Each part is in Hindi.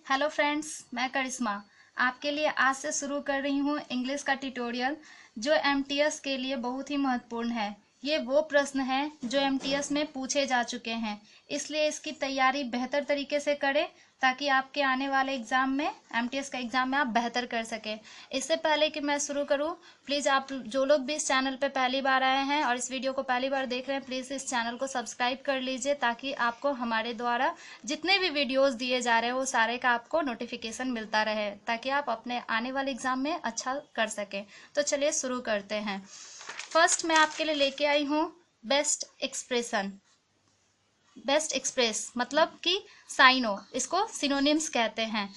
हेलो फ्रेंड्स, मैं करिश्मा आपके लिए आज से शुरू कर रही हूँ इंग्लिश का ट्यूटोरियल जो एमटीएस के लिए बहुत ही महत्वपूर्ण है। ये वो प्रश्न है जो एमटीएस में पूछे जा चुके हैं, इसलिए इसकी तैयारी बेहतर तरीके से करें ताकि आपके आने वाले एग्ज़ाम में एमटीएस का एग्ज़ाम में आप बेहतर कर सकें। इससे पहले कि मैं शुरू करूं, प्लीज़ आप जो लोग भी इस चैनल पे पहली बार आए हैं और इस वीडियो को पहली बार देख रहे हैं, प्लीज़ इस चैनल को सब्सक्राइब कर लीजिए ताकि आपको हमारे द्वारा जितने भी वीडियोस दिए जा रहे हैं वो सारे का आपको नोटिफिकेशन मिलता रहे ताकि आप अपने आने वाले एग्ज़ाम में अच्छा कर सकें। तो चलिए शुरू करते हैं। फर्स्ट मैं आपके लिए लेके आई हूँ बेस्ट एक्सप्रेशन। बेस्ट एक्सप्रेस मतलब कि साइनो, इसको सिनोनिम्स कहते हैं।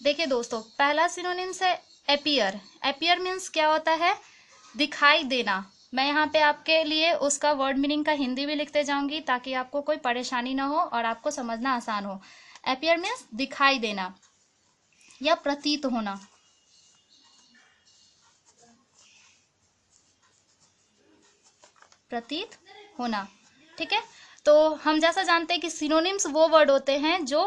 देखिए दोस्तों, पहला सिनोनिम्स है एपियर। एपियर मीन्स क्या होता है? दिखाई देना। मैं यहाँ पे आपके लिए उसका वर्ड मीनिंग का हिंदी भी लिखते जाऊंगी ताकि आपको कोई परेशानी ना हो और आपको समझना आसान हो। एपियर मीन्स दिखाई देना या प्रतीत होना। प्रतीत होना, ठीक है। तो हम जैसा जानते हैं कि सिनोनिम्स वो वर्ड होते हैं जो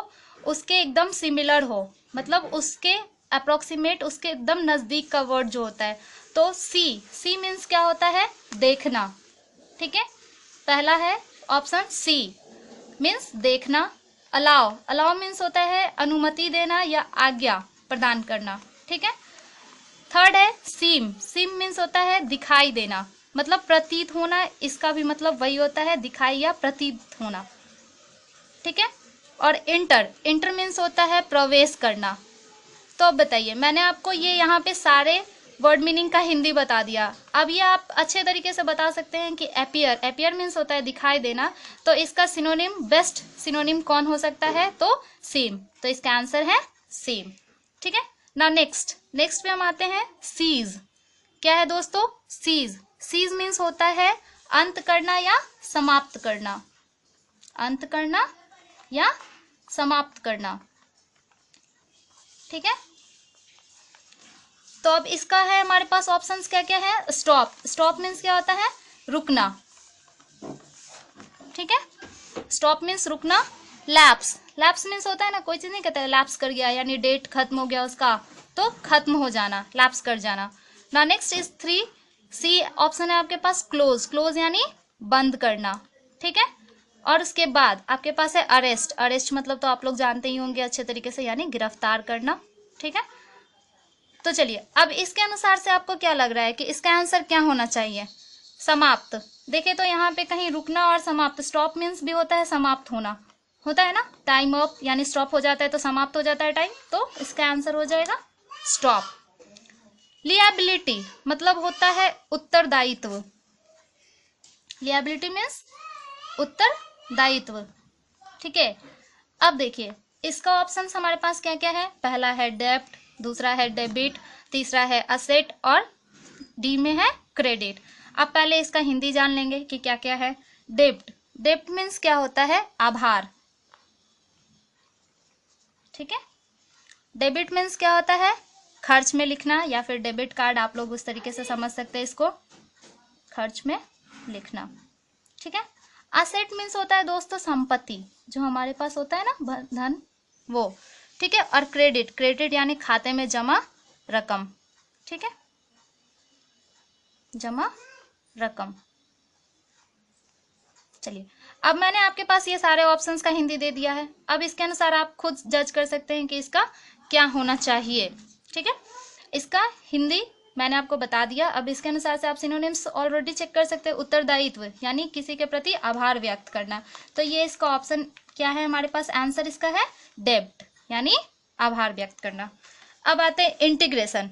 उसके एकदम सिमिलर हो, मतलब उसके अप्रोक्सीमेट, उसके एकदम नज़दीक का वर्ड जो होता है। तो सी मीन्स क्या होता है? देखना, ठीक है। पहला है ऑप्शन सी मीन्स देखना। अलाउ मीन्स होता है अनुमति देना या आज्ञा प्रदान करना, ठीक है। थर्ड है सीम मीन्स होता है दिखाई देना, मतलब प्रतीत होना। इसका भी मतलब वही होता है, दिखाई या प्रतीत होना, ठीक है। और इंटर मीन्स होता है प्रवेश करना। तो अब बताइए, मैंने आपको ये यहाँ पे सारे वर्ड मीनिंग का हिंदी बता दिया। अब ये आप अच्छे तरीके से बता सकते हैं कि एपियर मीन्स होता है दिखाई देना, तो इसका सिनोनिम, बेस्ट सिनोनिम कौन हो सकता है? तो सेम। तो इसका आंसर है सेम, ठीक है ना। नेक्स्ट पे हम आते हैं सीज। क्या है दोस्तों? सीज मीन्स होता है अंत करना या समाप्त करना। अंत करना या समाप्त करना, ठीक है। तो अब इसका है हमारे पास ऑप्शंस क्या क्या है? स्टॉप मीन्स क्या होता है? रुकना, ठीक है। स्टॉप मीन्स रुकना। लैप्स मीन्स होता है ना, कोई चीज नहीं कहता है लैप्स कर गया, यानी डेट खत्म हो गया उसका, तो खत्म हो जाना, लैप्स कर जाना ना। नेक्स्ट इज 3 सी ऑप्शन है आपके पास क्लोज यानी बंद करना, ठीक है। और उसके बाद आपके पास है अरेस्ट मतलब तो आप लोग जानते ही होंगे अच्छे तरीके से, यानी गिरफ्तार करना, ठीक है। तो चलिए, अब इसके अनुसार से आपको क्या लग रहा है कि इसका आंसर क्या होना चाहिए? समाप्त। देखिए तो यहाँ पे कहीं रुकना और समाप्त, स्टॉप मीन्स भी होता है समाप्त होना, होता है ना, टाइम अप यानी स्टॉप हो जाता है तो समाप्त हो जाता है टाइम, तो इसका आंसर हो जाएगा स्टॉप। लिएबिलिटी मतलब होता है उत्तरदायित्व। लिएबिलिटी मीन्स उत्तरदायित्व, ठीक है। अब देखिए इसका ऑप्शन हमारे पास क्या क्या है? पहला है डेब्ट, दूसरा है डेबिट, तीसरा है असेट और डी में है क्रेडिट। अब पहले इसका हिंदी जान लेंगे कि क्या क्या है। डेब्ट मीन्स क्या होता है? आभार, ठीक है। डेबिट मीन्स क्या होता है? खर्च में लिखना, या फिर डेबिट कार्ड आप लोग उस तरीके से समझ सकते हैं इसको, खर्च में लिखना, ठीक है। असेट मीन्स होता है दोस्तों संपत्ति, जो हमारे पास होता है ना धन, वो, ठीक है। और क्रेडिट यानी खाते में जमा रकम, ठीक है, जमा रकम। चलिए, अब मैंने आपके पास ये सारे ऑप्शंस का हिंदी दे दिया है। अब इसके अनुसार आप खुद जज कर सकते हैं कि इसका क्या होना चाहिए, ठीक है। इसका हिंदी मैंने आपको बता दिया। अब इसके अनुसार से आप सिनोनिम्स ऑलरेडी चेक कर सकते हैं। उत्तरदायित्व यानी किसी के प्रति आभार व्यक्त करना, तो ये इसका ऑप्शन क्या है हमारे पास? आंसर इसका है डेब्ट यानी आभार व्यक्त करना। अब आते हैं इंटीग्रेशन।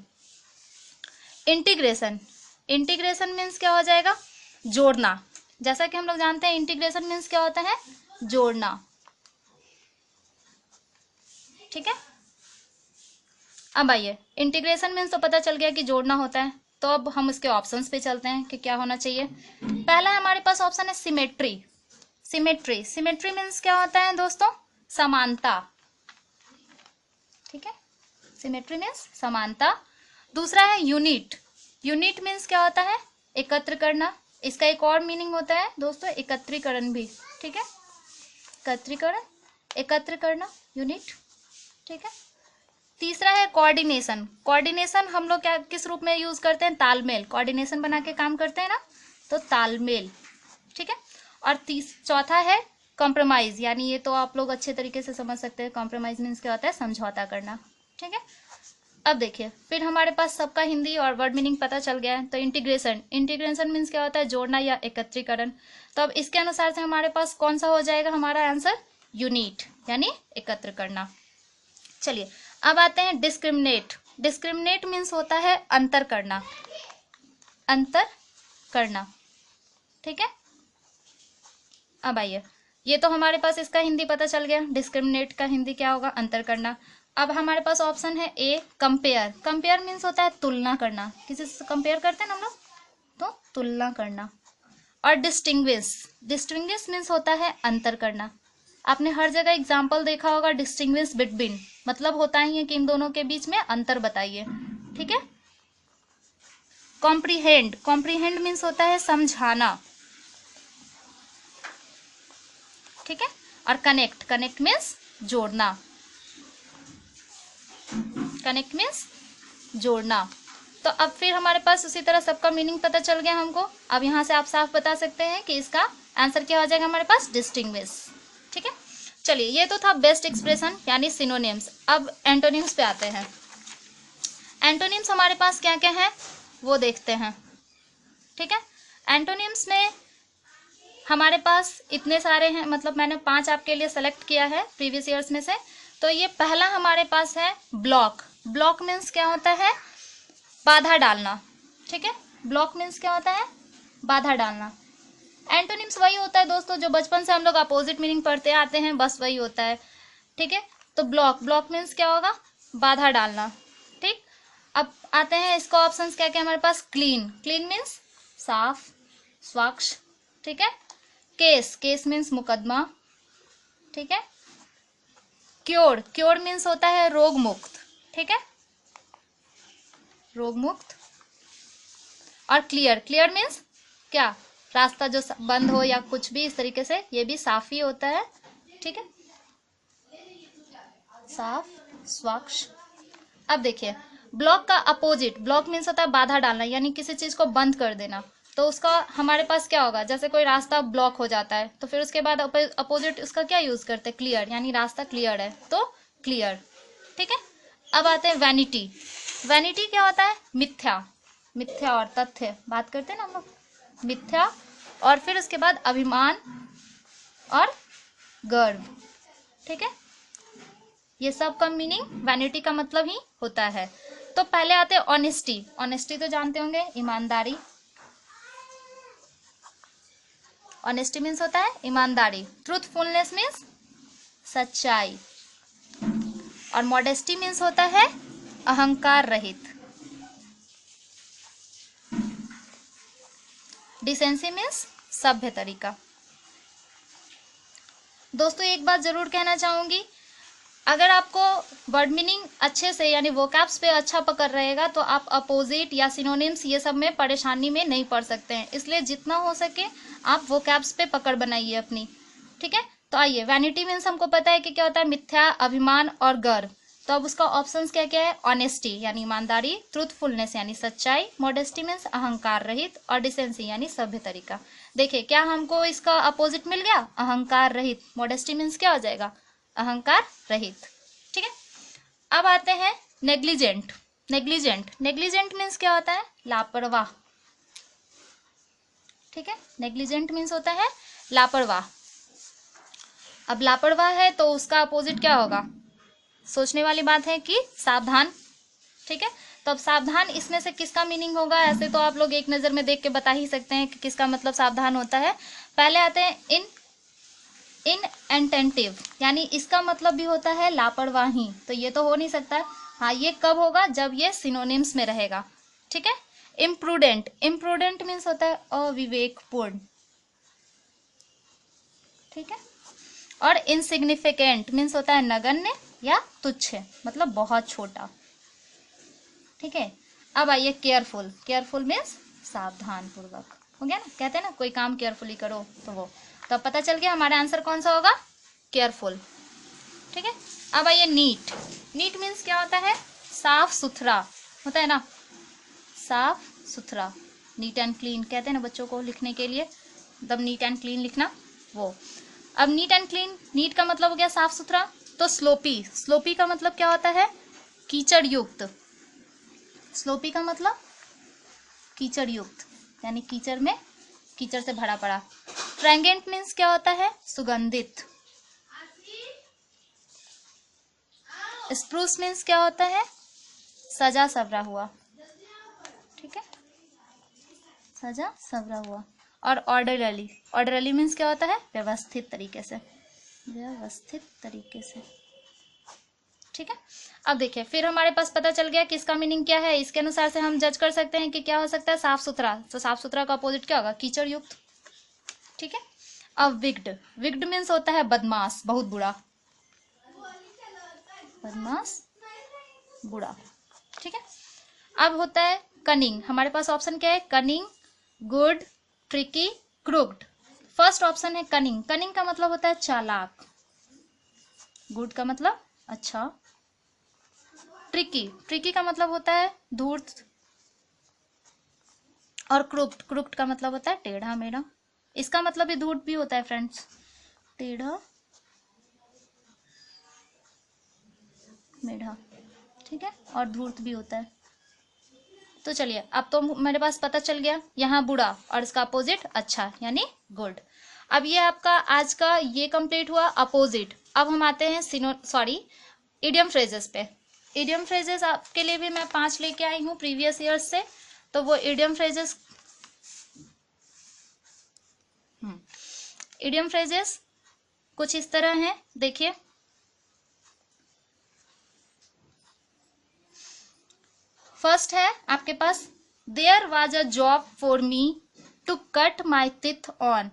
इंटीग्रेशन मीन्स क्या हो जाएगा? जोड़ना। जैसा कि हम लोग जानते हैं इंटीग्रेशन मीन्स क्या होता है? जोड़ना, ठीक है। अब आइए, इंटीग्रेशन मीन्स तो पता चल गया कि जोड़ना होता है, तो अब हम इसके ऑप्शंस पे चलते हैं कि क्या होना चाहिए। पहला हमारे पास ऑप्शन है सिमेट्री मीन्स क्या होता है दोस्तों? समानता, ठीक है। सिमेट्री मीन्स समानता। दूसरा है यूनिट मीन्स क्या होता है? एकत्र करना। इसका एक और मीनिंग होता है दोस्तों एकत्रीकरण भी, ठीक है। एकत्र करना यूनिट, ठीक है। तीसरा है कोऑर्डिनेशन। कोऑर्डिनेशन हम लोग क्या किस रूप में यूज करते हैं, तालमेल, कोऑर्डिनेशन बना के काम करते हैं ना, तो तालमेल, ठीक है। और चौथा है कॉम्प्रोमाइज, यानी ये तो आप लोग अच्छे तरीके से समझ सकते हैं, कॉम्प्रोमाइज मीन्स क्या होता है, समझौता करना, ठीक है। अब देखिए, फिर हमारे पास सबका हिंदी और वर्ड मीनिंग पता चल गया है। तो इंटीग्रेशन, इंटीग्रेशन मीन्स क्या होता है, जोड़ना या एकत्रीकरण। तो अब इसके अनुसार से हमारे पास कौन सा हो जाएगा हमारा आंसर, यूनिट, यानी एकत्र करना। चलिए अब आते हैं डिस्क्रिमिनेट। डिस्क्रिमिनेट मीन्स होता है अंतर करना, अंतर करना, ठीक है। अब आइए, ये तो हमारे पास इसका हिंदी पता चल गया, डिस्क्रिमिनेट का हिंदी क्या होगा, अंतर करना। अब हमारे पास ऑप्शन है ए कंपेयर। कंपेयर मीन्स होता है तुलना करना, किसी से कंपेयर करते हैं ना हम लोग, तो तुलना करना। और डिस्टिंग्विश, डिस्टिंग्विश मीन्स होता है अंतर करना। आपने हर जगह एग्जाम्पल देखा होगा, डिस्टिंग्विश बिटवीन, मतलब होता ही है कि इन दोनों के बीच में अंतर बताइए, ठीक है। कॉम्प्रीहेंड, कॉम्प्रीहेंड मीन्स होता है समझाना, ठीक है। और कनेक्ट, कनेक्ट मीन्स जोड़ना, कनेक्ट मीन्स जोड़ना। तो अब फिर हमारे पास उसी तरह सबका मीनिंग पता चल गया हमको। अब यहाँ से आप साफ बता सकते हैं कि इसका आंसर क्या हो जाएगा हमारे पास, डिस्टिंग्विश, ठीक है। चलिए, ये तो था बेस्ट एक्सप्रेशन यानी सिनोनिम्स। अब एंटोनिम्स पे आते हैं। एंटोनिम्स हमारे पास क्या क्या है वो देखते हैं, ठीक है। एंटोनिम्स में हमारे पास इतने सारे हैं, मतलब मैंने 5 आपके लिए सेलेक्ट किया है प्रीवियस ईयर्स में से। तो ये पहला हमारे पास है ब्लॉक। ब्लॉक मीन्स क्या होता है, बाधा डालना, ठीक है। ब्लॉक मीन्स क्या होता है, बाधा डालना। एंटोनिम्स वही होता है दोस्तों जो बचपन से हम लोग अपोजिट मीनिंग पढ़ते आते हैं, बस वही होता है, ठीक है। तो ब्लॉक, ब्लॉक मीन्स क्या होगा, बाधा डालना, ठीक। अब आते हैं इसका ऑप्शंस क्या क्या हमारे पास, क्लीन, क्लीन मीन्स साफ, स्वच्छ, ठीक है। केस, केस मीन्स मुकदमा, ठीक है। क्योर, क्योर मीन्स होता है रोग मुक्त, ठीक है, रोग मुक्त। और क्लियर, क्लियर मीन्स क्या, रास्ता जो बंद हो या कुछ भी इस तरीके से, ये भी साफ ही होता है, ठीक है, साफ, स्वच्छ। अब देखिए, ब्लॉक का अपोजिट, ब्लॉक मीन्स होता है बाधा डालना, यानी किसी चीज को बंद कर देना। तो उसका हमारे पास क्या होगा, जैसे कोई रास्ता ब्लॉक हो जाता है तो फिर उसके बाद अपोजिट उसका क्या यूज करते हैं, क्लियर, यानी रास्ता क्लियर है तो क्लियर, ठीक है। अब आते हैं वैनिटी। वैनिटी क्या होता है, मिथ्या, मिथ्या और तथ्य बात करते हैं ना हम लोग, मिथ्या। और फिर उसके बाद अभिमान और गर्व, ठीक है। ये सब का मीनिंग वैनिटी का मतलब ही होता है। तो पहले आते हैं ऑनेस्टी। ऑनेस्टी तो जानते होंगे, ईमानदारी। ऑनेस्टी मीन्स होता है ईमानदारी। ट्रूथफुलनेस मीन्स सच्चाई। और मॉडेस्टी मीन्स होता है अहंकार रहित। डिसेंसी मीन्स सभ्य तरीका। दोस्तों एक बात जरूर कहना चाहूंगी, अगर आपको वर्ड मीनिंग अच्छे से यानी वोकैब्स पे अच्छा पकड़ रहेगा तो आप अपोजिट या सिनोनिम्स ये सब में परेशानी में नहीं पड़ सकते हैं। इसलिए जितना हो सके आप वोकैब्स पे पकड़ बनाइए अपनी, ठीक है। तो आइए, वैनिटी मीन्स हमको पता है कि क्या होता है, मिथ्या, अभिमान और गर्व। तो अब उसका ऑप्शंस क्या क्या है, ऑनेस्टी यानी ईमानदारी, ट्रूथफुलनेस यानी सच्चाई, मॉडेस्टी मीन्स अहंकार रहित, और डिसेंसी यानी सभ्य तरीका। देखिए क्या हमको इसका अपोजिट मिल गया, अहंकार रहित। मॉडेस्टी मीन्स क्या हो जाएगा, अहंकार रहित, ठीक है। अब आते हैं नेग्लिजेंट। नेग्लिजेंट, नेग्लिजेंट मीन्स क्या होता है, लापरवाह, ठीक है। नेग्लिजेंट मीन्स होता है लापरवाह। अब लापरवाह है तो उसका अपोजिट क्या होगा, सोचने वाली बात है कि सावधान, ठीक है। तो अब सावधान इसमें से किसका मीनिंग होगा, ऐसे तो आप लोग एक नजर में देख के बता ही सकते हैं कि किसका मतलब सावधान होता है। पहले आते हैं इनअटेंटिव, यानी इसका मतलब भी होता है लापरवाही। तो ये तो हो नहीं सकता, हाँ ये कब होगा, जब ये सिनोनिम्स में रहेगा, ठीक है। इम्प्रूडेंट, इम्प्रूडेंट मीन्स होता है अविवेकपूर्ण, ठीक है। और इनसिग्निफिकेंट मीन्स होता है नगण्य या तुच्छ, मतलब बहुत छोटा, ठीक है। अब आइए केयरफुल। केयरफुल मीन्स सावधान पूर्वक, हो गया ना, कहते हैं ना कोई काम केयरफुली करो, तो वो तो पता चल गया हमारा आंसर कौन सा होगा, केयरफुल, ठीक है। अब आइए नीट। नीट मीन्स क्या होता है? साफ सुथरा होता है ना, साफ सुथरा, नीट एंड क्लीन कहते हैं ना बच्चों को लिखने के लिए, एकदम नीट एंड क्लीन लिखना वो। अब नीट एंड क्लीन, नीट का मतलब हो गया साफ सुथरा। तो स्लोपी, स्लोपी का मतलब क्या होता है? कीचड़ युक्त। स्लोपी का मतलब कीचड़ युक्त, यानी कीचड़ में, कीचड़ से भरा पड़ा। फ्रेगेंट मीन्स क्या होता है? सुगंधित। स्प्रूस मीन्स क्या होता है? सजा सवरा हुआ, ठीक है, सजा सवरा हुआ। और ऑर्डरली, ऑर्डरली मीन्स क्या होता है? व्यवस्थित तरीके से, व्यवस्थित तरीके से, ठीक है। अब देखिए, फिर हमारे पास पता चल गया कि इसका मीनिंग क्या है। इसके अनुसार से हम जज कर सकते हैं कि क्या हो सकता है? साफ सुथरा। तो साफ सुथरा का अपोजिट क्या होगा? कीचड़ युक्त, ठीक है। अब विग्ड, विग्ड मीन्स होता है बदमाश, बहुत बुरा, बदमाश, बुरा, ठीक है। अब होता है कनिंग। हमारे पास ऑप्शन क्या है? Cunning, good, tricky, crooked. First option है कनिंग। कनिंग का मतलब होता है चालाक, गुड का मतलब अच्छा, ट्रिकी, ट्रिकी का मतलब होता है धूर्त, और क्रूक्ड, क्रूक्ड का मतलब होता है टेढ़ा मेढ़ा। इसका मतलब भी धूर्त भी होता है फ्रेंड्स, टेढ़ा मेढ़ा, ठीक है, और धूर्त भी होता है। तो चलिए, अब तो मेरे पास पता चल गया, यहाँ बुरा और इसका अपोजिट अच्छा, यानी गुड। अब ये आपका आज का ये कंप्लीट हुआ अपोजिट। अब हम आते हैं इडियम फ्रेजेस पे। इडियम फ्रेजेस आपके लिए भी मैं 5 लेके आई हूँ प्रीवियस ईयर्स से। तो वो इडियम फ्रेजेस कुछ इस तरह हैं, देखिए। फर्स्ट है आपके पास, there was a job for me to cut my teeth on.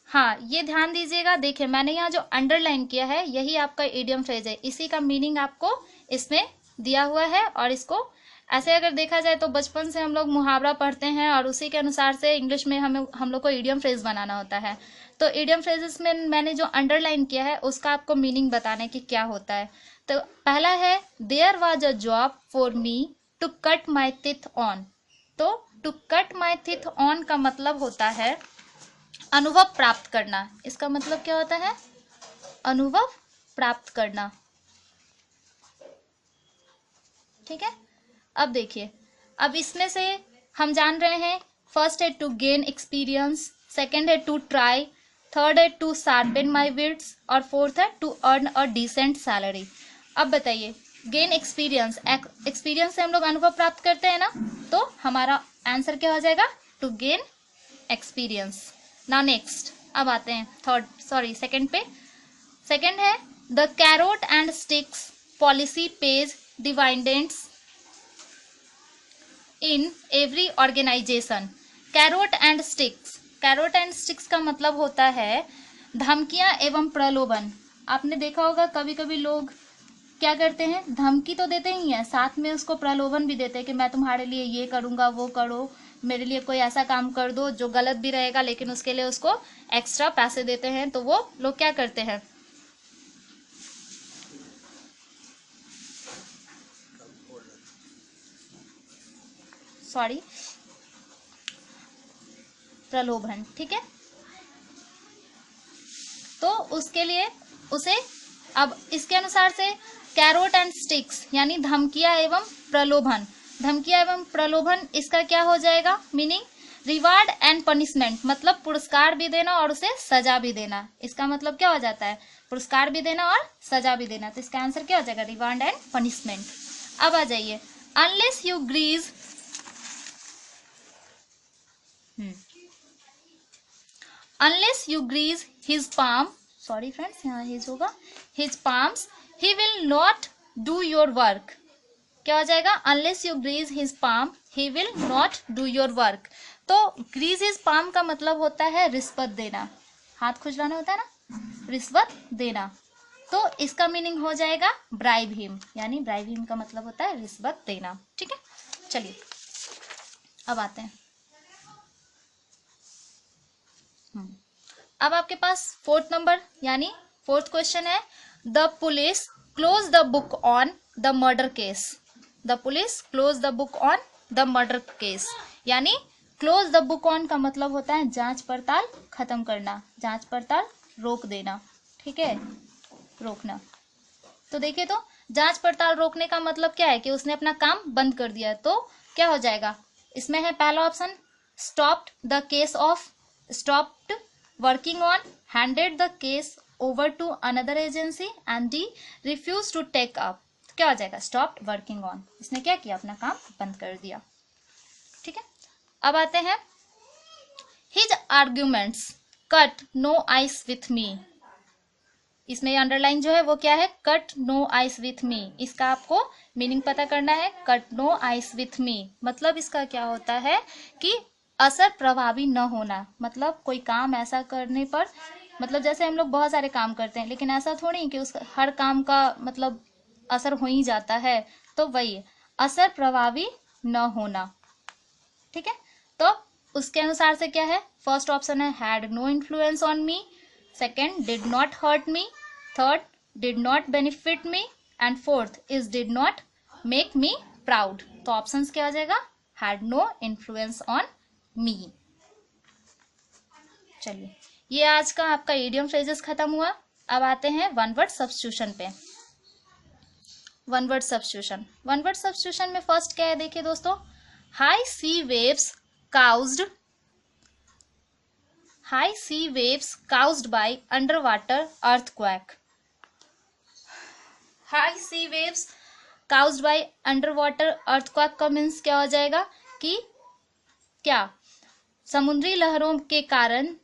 हाँ, ये ध्यान दीजिएगा। देखिए, मैंने यहाँ जो अंडरलाइन किया है यही आपका इडियम फ्रेज है, इसी का मीनिंग आपको इसमें दिया हुआ है। और इसको ऐसे अगर देखा जाए तो बचपन से हम लोग मुहावरा पढ़ते हैं और उसी के अनुसार से इंग्लिश में हम लोग को इडियम फ्रेज बनाना होता है। तो इडियम फ्रेजेस में मैंने जो अंडरलाइन किया है उसका आपको मीनिंग बताने की क्या होता है। तो पहला है, there was a job for me to cut my teeth on. तो to cut my teeth on का मतलब होता है अनुभव प्राप्त करना। इसका मतलब क्या होता है? अनुभव प्राप्त करना, ठीक है। अब देखिए, अब इसमें से हम जान रहे हैं, फर्स्ट है टू गेन एक्सपीरियंस, सेकंड है टू ट्राई, थर्ड है टू शार्पन माई विट्स, और फोर्थ है to earn a decent salary. अब बताइए, गेन एक्सपीरियंस, एक्सपीरियंस से हम लोग अनुभव प्राप्त करते हैं ना, तो हमारा आंसर क्या हो जाएगा? To gain experience. Now next, अब आते हैं सेकंड पे। सेकंड है, the carrot and sticks policy pays dividends in every organisation. Carrot and sticks, carrot and sticks का मतलब होता है धमकियां एवं प्रलोभन। आपने देखा होगा कभी कभी लोग क्या करते हैं, धमकी तो देते ही हैं, साथ में उसको प्रलोभन भी देते हैं कि मैं तुम्हारे लिए ये करूंगा, वो करो, मेरे लिए कोई ऐसा काम कर दो जो गलत भी रहेगा, लेकिन उसके लिए उसको एक्स्ट्रा पैसे देते हैं। तो वो लोग क्या करते हैं, प्रलोभन, ठीक है। तो उसके लिए उसे, अब इसके अनुसार से कैरोट एंड स्टिक्स यानी धमकियां एवं प्रलोभन, धमकियां एवं प्रलोभन, इसका क्या हो जाएगा मीनिंग? रिवार्ड एंड पनिशमेंट, मतलब पुरस्कार भी देना और उसे सजा भी देना। इसका मतलब क्या हो जाता है? पुरस्कार भी देना और सजा भी देना। तो इसका आंसर क्या हो जाएगा? Reward and punishment. अब आ जाइए, unless you grease, unless you grease his palm, sorry friends, यहाँ हिज होगा, his palms, he will not do your work. क्या हो जाएगा? Unless you grease his palm he will not do your work. तो ग्रीज हिज पाम का मतलब होता है रिश्वत देना, हाथ खुजलाना होता है ना, रिश्वत देना। तो इसका मीनिंग हो जाएगा ब्राइब हिम, यानी ब्राइब हिम का मतलब होता है रिश्वत देना, ठीक है। चलिए, अब आते हैं, अब आपके पास फोर्थ नंबर यानी फोर्थ क्वेश्चन है, the police close the book on the murder case. The police close the book on the murder case, यानी क्लोज द बुक ऑन का मतलब होता है जांच पड़ताल खत्म करना, जांच पड़ताल रोक देना, ठीक है, रोकना। तो देखिए, तो जांच पड़ताल रोकने का मतलब क्या है कि उसने अपना काम बंद कर दिया। तो क्या हो जाएगा, इसमें है पहला option, stopped the case off, stopped working on, handed the case over to another agency, and the refuse to take up. क्या हो जाएगा, स्टॉप्ड वर्किंग ऑन, इसने क्या किया, अपना काम बंद कर दिया, ठीक है। अब आते हैं, his arguments cut no ice with me. इसमें अंडरलाइन जो है वो क्या है, cut no ice with me. इसका आपको मीनिंग पता करना है। Cut no ice with me मतलब इसका क्या होता है कि असर प्रभावी न होना, मतलब कोई काम ऐसा करने पर, मतलब जैसे हम लोग बहुत सारे काम करते हैं लेकिन ऐसा थोड़ी कि उस हर काम का मतलब असर हो ही जाता है, तो वही असर प्रभावी न होना, ठीक है। तो उसके अनुसार से क्या है, फर्स्ट ऑप्शन है had no influence on me, second did not hurt me, third did not benefit me, and fourth is did not make me proud. तो ऑप्शंस क्या आ जाएगा, had no influence on me. चलिए, ये आज का आपका इडियम फ्रेजेस खत्म हुआ। अब आते हैं वन वर्ड सब्स्टिट्यूशन पे। One word substitution, one word substitution में फर्स्ट क्या है, देखिए दोस्तों, high sea waves caused, high sea waves caused by underwater earthquake। high sea waves caused by underwater earthquake का मीन्स क्या हो जाएगा कि क्या समुद्री लहरों के कारण,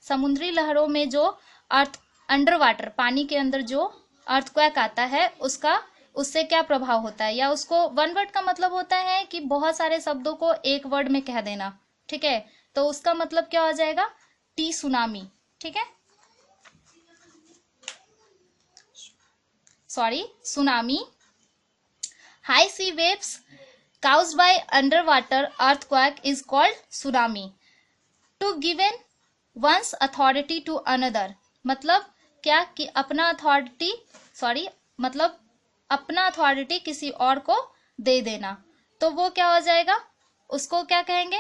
समुद्री लहरों में जो अर्थ अंडर वाटर पानी के अंदर जो अर्थक्वेक आता है उसका, उससे क्या प्रभाव होता है, या उसको वन वर्ड का मतलब होता है कि बहुत सारे शब्दों को एक वर्ड में कह देना, ठीक है। तो उसका मतलब क्या हो जाएगा, टी सुनामी, ठीक है, tsunami. High sea waves caused by underwater earthquake is called tsunami। to given one's authority to another मतलब क्या कि अपना अथॉरिटी किसी और को दे देना, तो वो क्या हो जाएगा, उसको क्या कहेंगे।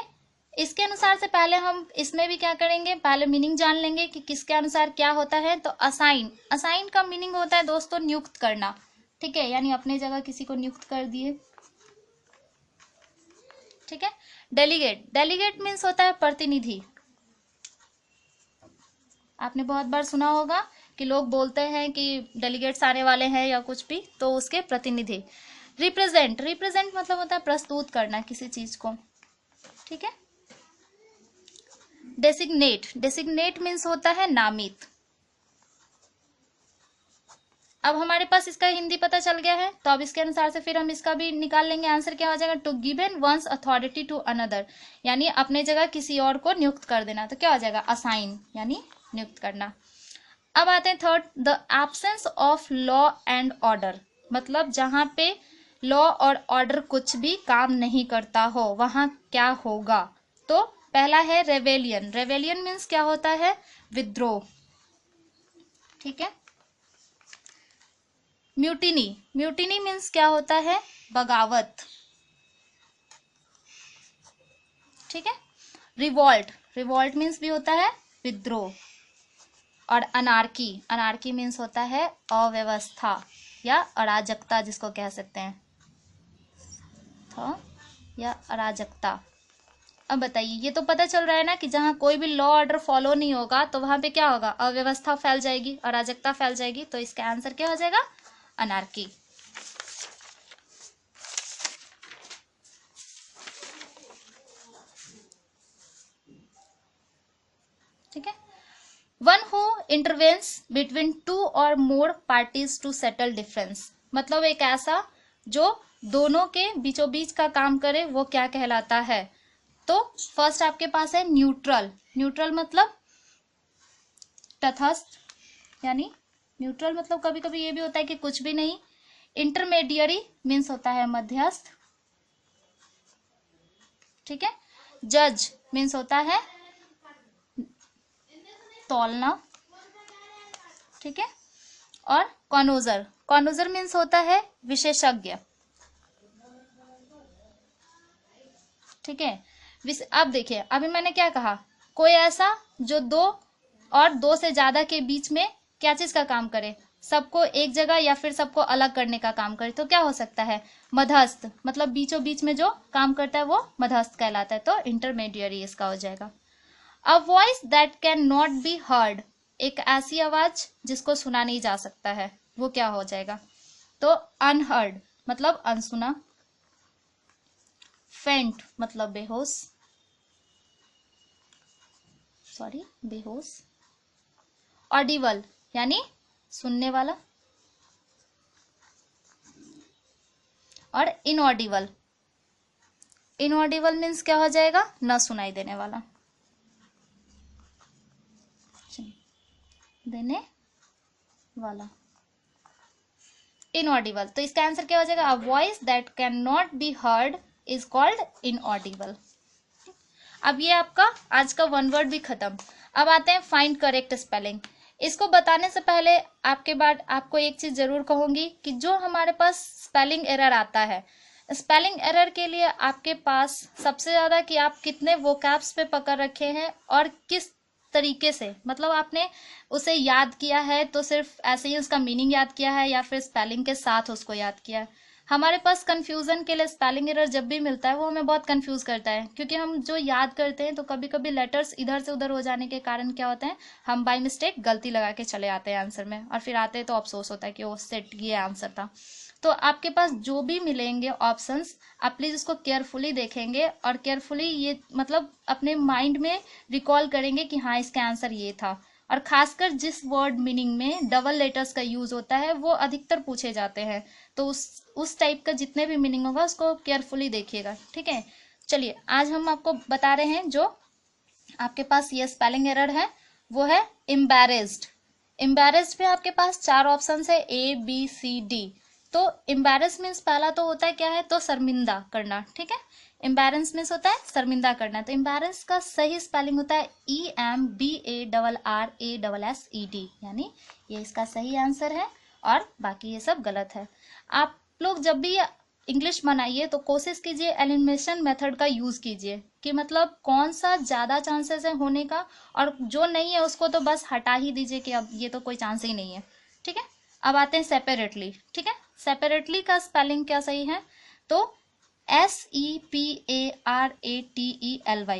इसके अनुसार से पहले हम इसमें भी क्या करेंगे, पहले मीनिंग जान लेंगे कि किसके अनुसार क्या होता है। तो असाइन, असाइन का मीनिंग होता है दोस्तों नियुक्त करना, ठीक है, यानी अपने जगह किसी को नियुक्त कर दिए, ठीक है। डेलीगेट, डेलीगेट मीन्स होता है प्रतिनिधि। आपने बहुत बार सुना होगा कि लोग बोलते हैं कि डेलीगेट्स आने वाले हैं या कुछ भी, तो उसके प्रतिनिधि। रिप्रेजेंट, रिप्रेजेंट मतलब होता है प्रस्तुत करना किसी चीज को, ठीक है। डेसिग्नेट, डेसिग्नेट मीन्स होता है नामित। अब हमारे पास इसका हिंदी पता चल गया है, तो अब इसके अनुसार से फिर हम इसका भी निकाल लेंगे। आंसर क्या हो जाएगा, to given one's authority to another, यानी अपने जगह किसी और को नियुक्त कर देना, तो क्या हो जाएगा, असाइन, यानी नियुक्त करना। अब आते हैं third, the absence of law and order, मतलब जहां पे लॉ और ऑर्डर कुछ भी काम नहीं करता हो वहां क्या होगा। तो पहला है रेवेलियन, रेवेलियन मीन्स क्या होता है, विद्रोह, ठीक है। म्यूटिनी, म्यूटिनी मीन्स क्या होता है, बगावत, ठीक है। रिवॉल्ट, रिवॉल्ट मीन्स भी होता है विद्रोह। और अनार्की, अनार्की मीन्स होता है अव्यवस्था या अराजकता, जिसको कह सकते हैं, तो या अराजकता। अब बताइए, ये तो पता चल रहा है ना कि जहां कोई भी लॉ ऑर्डर फॉलो नहीं होगा तो वहां पे क्या होगा, अव्यवस्था फैल जाएगी, अराजकता फैल जाएगी। तो इसका आंसर क्या हो जाएगा, अनार्की। ठीक है। वन हु इंटरवेंस बिटवीन टू और मोर पार्टीज टू सेटल डिफरेंस, मतलब एक ऐसा जो दोनों के बीचों बीच का काम करे, वो क्या कहलाता है। तो फर्स्ट आपके पास है न्यूट्रल, न्यूट्रल मतलब तटस्थ, यानी न्यूट्रल मतलब कभी कभी ये भी होता है कि कुछ भी नहीं। इंटरमीडियरी मीन्स होता है मध्यस्थ, ठीक है। जज मीन्स होता है तौलना, ठीक है। और कॉनोजर, कॉन्यूजर मीन्स होता है विशेषज्ञ, ठीक है। अब देखिए अभी मैंने क्या कहा, कोई ऐसा जो दो और दो से ज्यादा के बीच में क्या चीज का काम करे, सबको एक जगह या फिर सबको अलग करने का काम करे, तो क्या हो सकता है, मध्यस्थ, मतलब बीचों बीच में जो काम करता है वो मध्यस्थ कहलाता है, तो इंटरमीडियरी इसका हो जाएगा। A voice that can not be heard, एक ऐसी आवाज जिसको सुना नहीं जा सकता है, वो क्या हो जाएगा, तो अनहर्ड मतलब अनसुना, फेंट मतलब बेहोश, सॉरी बेहोश, ऑडिबल यानी सुनने वाला, और इनऑडिबल, इनऑडिबल मीन्स क्या हो जाएगा, न सुनाई देने वाला, देने वाला, इनऑडिबल। तो इसका आंसर क्या हो जाएगा, a voice that can not be heard is called inaudible. अब ये आपका आज का वन वर्ड भी खत्म। अब आते हैं फाइंड करेक्ट स्पेलिंग। इसको बताने से पहले आपके बाद आपको एक चीज जरूर कहूंगी कि जो हमारे पास स्पेलिंग एरर आता है, स्पेलिंग एरर के लिए आपके पास सबसे ज्यादा कि आप कितने वोकैब्स पे पकड़ रखे हैं और किस तरीके से, मतलब आपने उसे याद किया है तो सिर्फ ऐसे ही उसका मीनिंग याद किया है या फिर स्पेलिंग के साथ उसको याद किया है। हमारे पास कंफ्यूजन के लिए स्पेलिंग एरर जब भी मिलता है वो हमें बहुत कंफ्यूज करता है, क्योंकि हम जो याद करते हैं तो कभी कभी लेटर्स इधर से उधर हो जाने के कारण क्या होता है, हम बाय मिस्टेक गलती लगा के चले आते हैं आंसर में, और फिर आते हैं तो अफसोस होता है कि वो सेट ये आंसर था। तो आपके पास जो भी मिलेंगे ऑप्शंस, आप प्लीज उसको केयरफुली देखेंगे और केयरफुली ये मतलब अपने माइंड में रिकॉल करेंगे कि हाँ इसका आंसर ये था। और खासकर जिस वर्ड मीनिंग में डबल लेटर्स का यूज होता है वो अधिकतर पूछे जाते हैं, तो उस टाइप का जितने भी मीनिंग होगा उसको केयरफुली देखिएगा, ठीक है। चलिए आज हम आपको बता रहे हैं जो आपके पास ये स्पेलिंग एरर है वो है एम्बैरेस्ड। एम्बैरेस्ड पे आपके पास चार ऑप्शन है, ए बी सी डी। तो एम्बैरेस मीन्स पहला तो होता है क्या है, तो शर्मिंदा करना, ठीक है। एम्बैरेंस मीन्स होता है शर्मिंदा करना, तो एम्बैरेंस का सही स्पेलिंग होता है EMBARRASSED, यानी ये इसका सही आंसर है और बाकी ये सब गलत है। आप लोग जब भी इंग्लिश बनाइए तो कोशिश कीजिए एलिमिनेशन मेथड का यूज कीजिए, कि मतलब कौन सा ज्यादा चांसेस है होने का, और जो नहीं है उसको तो बस हटा ही दीजिए कि अब ये तो कोई चांस ही नहीं है, ठीक है। अब आते हैं सेपरेटली, ठीक है। सेपरेटली का स्पेलिंग क्या सही है, तो SEPARATELY।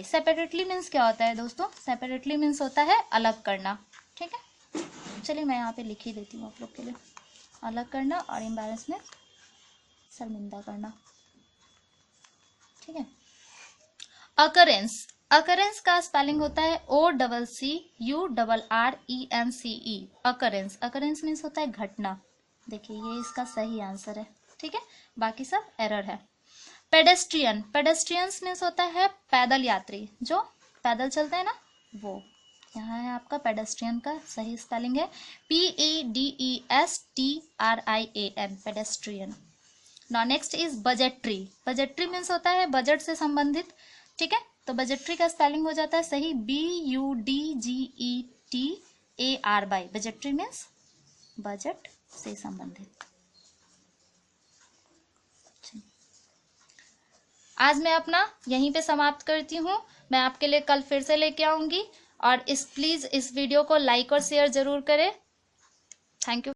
सेपरेटली मीन्स क्या होता है दोस्तों, सेपरेटली मीन्स होता है अलग करना, ठीक है। चलिए मैं यहाँ पे लिख ही देती हूँ आप लोग के लिए, अलग करना और एम्बैरेस में शर्मिंदा करना, ठीक है। अकरेंस, अकरेंस का स्पेलिंग होता है OCCURRENCE, अकरेंस। अकरेंस मीन्स होता है घटना, देखिए ये इसका सही आंसर है, ठीक है, बाकी सब एरर है। पेडेस्ट्रियन, पेडेस्ट्रियंस मीन्स होता है पैदल यात्री, जो पैदल चलते हैं ना वो, यहाँ है आपका पेडेस्ट्रियन का सही स्पेलिंग है PEDESTRIAN, pedestrian. Now next is budgetary. Budgetary means होता है बजट से संबंधित, ठीक है। तो बजटरी का स्पेलिंग हो जाता है सही BUDGETARY, बजटरी मीन्स बजट से संबंधित। आज मैं अपना यहीं पे समाप्त करती हूँ, मैं आपके लिए कल फिर से लेके आऊंगी, और प्लीज इस वीडियो को लाइक और शेयर जरूर करें। Thank you.